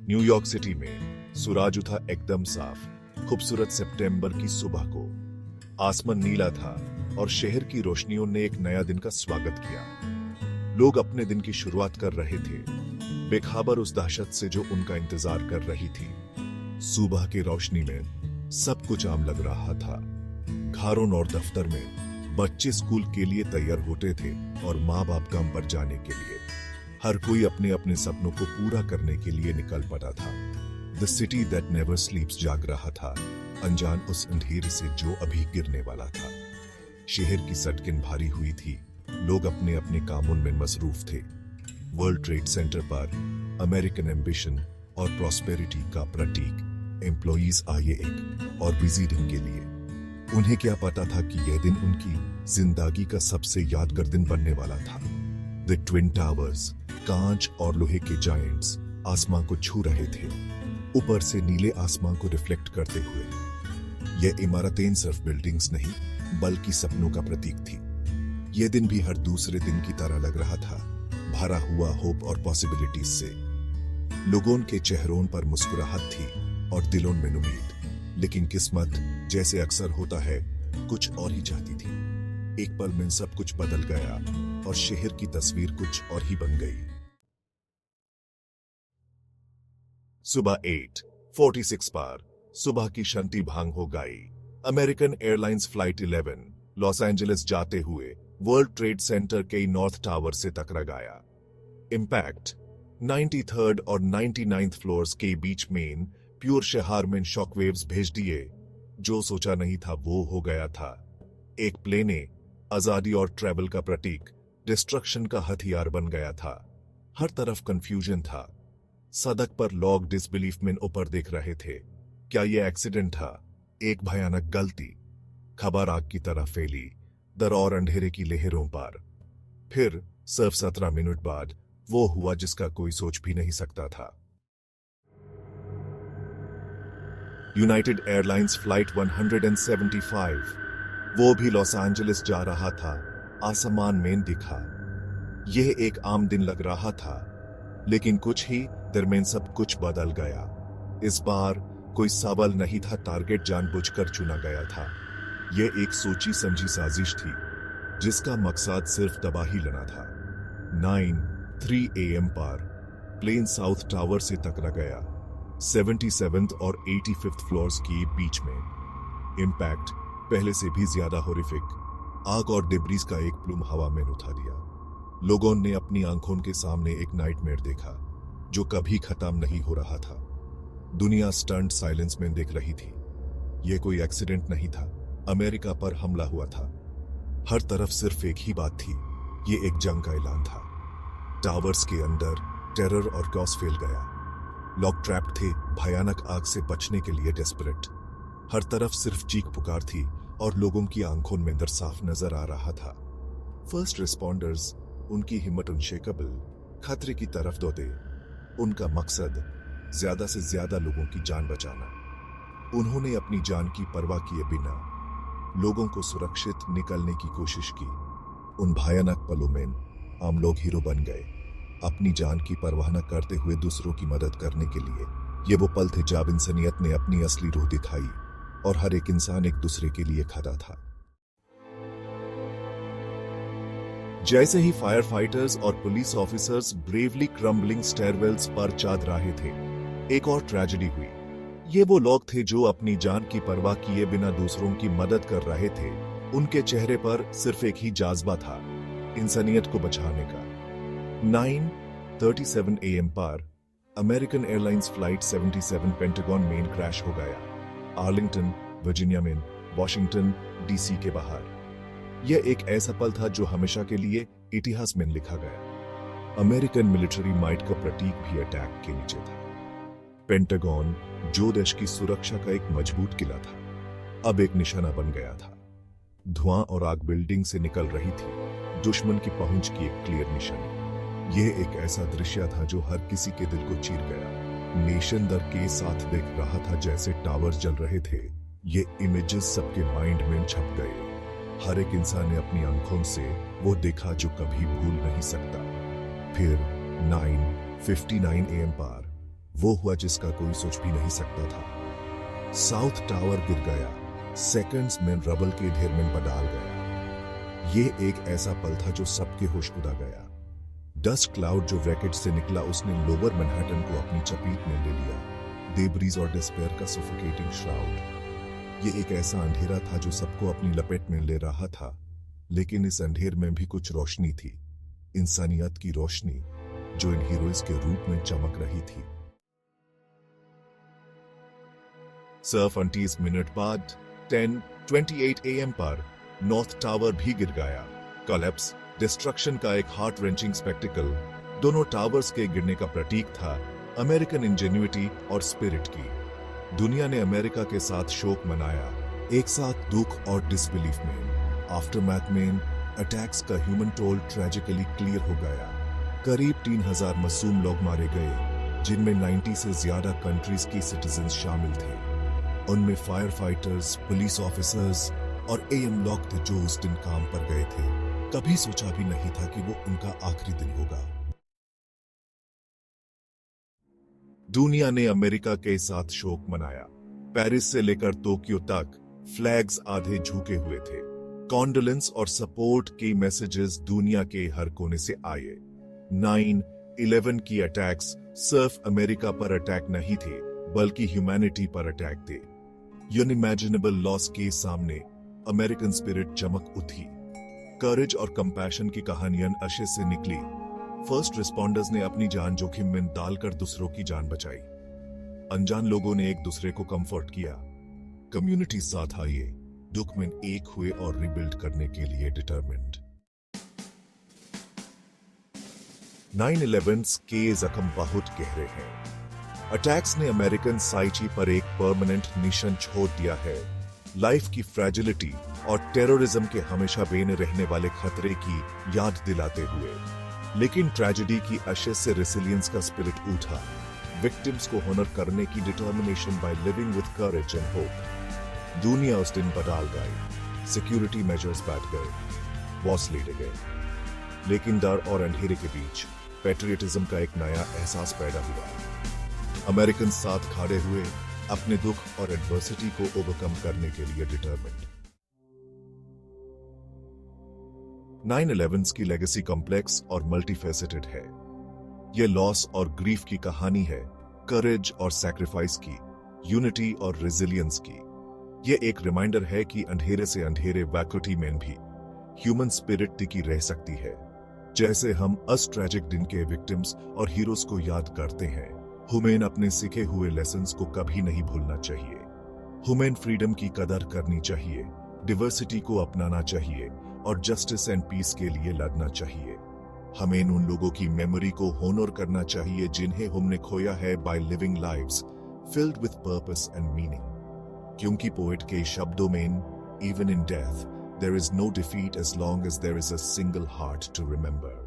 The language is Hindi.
न्यूयॉर्क सिटी में सूरज उठा एकदम साफ, खूबसूरत सितंबर की सुबह को। आसमान नीला था और शहर की रोशनियों ने एक नया दिन का स्वागत किया। लोग अपने दिन की शुरुआत कर रहे थे, बेखबर उस दहशत से जो उनका इंतजार कर रही थी। सुबह की रोशनी में सब कुछ आम लग रहा था। घरों और दफ्तर में बच्चे स्कूल के लिए तैयार होते थे और माँ बाप काम पर जाने के लिए। हर कोई अपने अपने सपनों को पूरा करने के लिए निकल पड़ा था। द सिटी दैट नेवर स्लीप्स जाग रहा था, अनजान उस अंधेरे से जो अभी गिरने वाला था। शहर की सड़कें भारी हुई थी, लोग अपने अपने कामों में मसरूफ थे। वर्ल्ड ट्रेड सेंटर पर अमेरिकन एम्बिशन और प्रॉस्पेरिटी का प्रतीक एम्प्लॉइज आए एक और बिजी दिन के लिए। उन्हें क्या पता था कि यह दिन उनकी जिंदगी का सबसे यादगार दिन बनने वाला था। द ट्विन टावर्स, कांच और लोहे के जायंट्स आसमां को छू रहे थे, ऊपर से नीले आसमां को रिफ्लेक्ट करते हुए। यह इमारतें सिर्फ बिल्डिंग्स नहीं बल्कि सपनों का प्रतीक थी। यह दिन भी हर दूसरे दिन की तरह लग रहा था, भरा हुआ होप और पॉसिबिलिटीज से। लोगों के चेहरों पर मुस्कुराहट थी और दिलों में उम्मीद, लेकिन किस्मत जैसे अक्सर होता है कुछ और ही चाहती थी। एक पल में सब कुछ बदल गया और शहर की तस्वीर कुछ और ही बन गई। सुबह 8:46 पर सुबह की शांति भंग हो गई। American airlines flight 11 Los Angeles जाते हुए वर्ल्ड ट्रेड सेंटर के नॉर्थ टावर से टकरा गया। इंपैक्ट 93rd और 99th फ्लोर्स के बीच में प्योर शहर में शॉकवेव्स भेज दिए। जो सोचा नहीं था वो हो गया था। एक प्लेने आजादी और ट्रैवल का प्रतीक डिस्ट्रक्शन का हथियार बन गया था। हर तरफ कंफ्यूजन था। सड़क पर लोग डिसबिलीफ में ऊपर देख रहे थे। क्या यह एक्सीडेंट था? एक भयानक गलती? खबर आग की तरह फैली, डर और अंधेरे की लहरों पर। फिर सिर्फ 17 मिनट बाद वो हुआ जिसका कोई सोच भी नहीं सकता था। यूनाइटेड एयरलाइंस फ्लाइट 175 वो भी लॉस एंजलिस जा रहा था। आसमान में दिखा। यह एक आम दिन लग रहा था, लेकिन कुछ ही देर में सब कुछ बदल गया। इस बार कोई सवाल नहीं था, टारगेट जानबूझकर चुना गया था। यह एक सोची समझी साजिश थी जिसका मकसद सिर्फ तबाही लाना था। 9:03 AM पर प्लेन साउथ टावर से टकरा गया, 77th और 85th फ्लोर्स के बीच में। इंपैक्ट पहले से भी ज्यादा हॉरिफिक। आग और डिब्रीज का एक प्लूम हवा में उठा दिया। लोगों ने अपनी आंखों के सामने एक नाइटमेयर देखा जो कभी खत्म नहीं हो रहा था। दुनिया स्टंट साइलेंस में देख रही थी। यह कोई एक्सीडेंट नहीं था, अमेरिका पर हमला हुआ था। हर तरफ सिर्फ एक ही बात थी, यह एक जंग का ऐलान था। टावर्स के अंदर टेरर और कॉस फैल गया। लोग ट्रैप्ड थे, भयानक आग से बचने के लिए डेस्परेट। हर तरफ सिर्फ चीख पुकार थी और लोगों की आंखों में डर साफ नजर आ रहा था। फर्स्ट रिस्पॉन्डर्स, उनकी हिम्मत अनशेकेबल, खतरे की तरफ दौड़े। उनका मकसद ज्यादा से ज्यादा लोगों की जान बचाना। उन्होंने अपनी जान की परवाह किए बिना लोगों को सुरक्षित निकलने की कोशिश की। उन भयानक पलों में आम लोग हीरो बन गए, अपनी जान की परवाह न करते हुए दूसरों की मदद करने के लिए। ये वो पल थे जब इंसानियत ने अपनी असली रूह दिखाई और हर एक इंसान एक दूसरे के लिए खड़ा था। जैसे ही फायर फाइटर्स और पुलिस ऑफिसर्स ब्रेवली क्रम्बलिंग स्टेयरवेल्स पर चढ़ रहे थे, एक और ट्रेजेडी हुई। ये वो लोग थे जो अपनी जान की परवाह किए बिना दूसरों की मदद कर रहे थे। उनके चेहरे पर सिर्फ एक ही जज्बा था, इंसानियत को बचाने का। 9:37 AM पर अमेरिकन एयरलाइंस फ्लाइट 77 पेंटागन में क्रैश हो गया, आर्लिंगटन, वर्जीनिया में वॉशिंगटन DC के बाहर। यह एक ऐसा पल था जो हमेशा के लिए इतिहास में लिखा गया। अमेरिकन मिलिट्री माइट का प्रतीक भी अटैक के नीचे था। पेंटागन, जो देश की सुरक्षा का एक मजबूत किला था, अब एक निशाना बन गया था। धुआं और आग बिल्डिंग से निकल रही थी, दुश्मन की पहुंच की एक क्लियर निशानी। यह एक ऐसा दृश्य था जो हर किसी के दिल को चीर गया। नेशन डर के साथ देख रहा था जैसे टावर जल रहे थे। ये इमेजेस सबके माइंड में छप गए। हर एक इंसान ने अपनी आंखों से वो देखा जो कभी भूल नहीं सकता। फिर 9:59 AM पर वो हुआ जिसका कोई सोच भी नहीं सकता था। साउथ टावर गिर गया, सेकंड्स में रबल के ढेर में बदल गया। ये एक ऐसा पल था जो सबके होश उड़ा गया। डस्ट क्लाउड जो रैकेट से निकला उसने लोअर मैनहट्टन को अपनी चपेट में ले लिया, डेब्रीज और डिस्पेयर का सफोकेटिंग श्राउड। ये एक ऐसा अंधेरा था जो सबको अपनी लपेट में ले रहा था, लेकिन इस अंधेर में भी कुछ रोशनी थी, इंसानियत की रोशनी जो इन हीरोज के रूप में चमक रही थी। सिर्फ 29 मिनट बाद 10:28 AM पर नॉर्थ टावर भी गिर गया। कोलैप्स, डिस्ट्रक्शन का एक हार्ट रेंचिंग स्पेक्टिकल दोनों टावर्स के गिरने का प्रतीक था अमेरिकन इंजेन्युइटी और स्पिरिट की। दुनिया ने अमेरिका के साथ शोक मनाया, एक साथ दुख और डिसबिलीफ में। आफ्टरमैथ में अटैक्स का ह्यूमन टोल ट्रेजिकली क्लियर हो गया। करीब 3000 मासूम लोग मारे गए, जिनमें 90 से ज्यादा कंट्रीज की सिटीजन्स शामिल थे। उनमें फायर फाइटर्स, पुलिस ऑफिसर्स और एएम लोग थे जो उस दिन काम पर गए थे। कभी सोचा भी नहीं था कि वो उनका आखिरी दिन होगा। दुनिया ने अमेरिका के साथ शोक मनाया। पेरिस से लेकर टोक्यो तक फ्लैग्स आधे झुके हुए थे। कॉन्डोलेंस और सपोर्ट के मैसेजेस दुनिया के हर कोने से आए। 9/11 की अटैक्स सिर्फ अमेरिका पर अटैक नहीं थे, बल्कि ह्यूमैनिटी पर अटैक थे। यूनिमैजिनेबल लॉस के सामने अमेरिकन स्पिरिट चमक उठी। करेज और कंपैशन की कहानियां अशे से निकली। फर्स्ट रिस्पॉन्डर्स ने अपनी जान जोखिम में डालकर दूसरों की जान बचाई। अनजान लोगों ने एक दूसरे को कंफर्ट किया। कम्युनिटी साथ आइए, दुख में एक हुए और रिबिल्ड करने के लिए डिटरमिन्ड। 9/11 के जख्म बहुत गहरे हैं। अटैक्स ने अमेरिकन साइची पर एक परमानेंट निशान छोड़ दिया है, लाइफ की फ्रैजिलिटी और टेररिज्म के हमेशा बेने रहने वाले खतरे की याद दिलाते हुए। लेकिन ट्रेजेडी की अशेस से रेसिलियंस का स्पिरिट उठा, विक्टिम्स को होनर करने की determination by living with courage and hope. दुनिया उस दिन बदल गई, सिक्योरिटी मेजर्स बैठ गए, वॉर्स लेटे गए, लेकिन डर और अंधेरे के बीच पैट्रियटिज्म का एक नया एहसास पैदा हुआ। अमेरिकन साथ खड़े हुए, अपने दुख और एडवर्सिटी को ओवरकम करने के लिए डिटरमिन्ड। 9/11 की लेगेसी कॉम्प्लेक्स और मल्टीफेसेटेड है। यह लॉस और ग्रीफ की कहानी है, करेज और सैक्रिफाइस की, यूनिटी और रेजिलियंस की। यह एक रिमाइंडर है कि अंधेरे से अंधेरे वैक्यूटी में भी ह्यूमन स्पिरिट टिकी रह सकती है। जैसे हम अस ट्रेजिक दिन के विक्टिम्स और हीरोज को याद करते हैं, हमें अपने सीखे हुए लेसन्स को कभी नहीं भूलना चाहिए। हमें फ्रीडम की कदर करनी चाहिए, डिवर्सिटी को अपनाना चाहिए और जस्टिस एंड पीस के लिए लड़ना चाहिए। हमें उन लोगों की मेमोरी को होनर करना चाहिए जिन्हें हमने खोया है by living lives filled with purpose and meaning. क्योंकि पोएट के शब्दों में, even in death there is no defeat as long as there is a single heart to remember.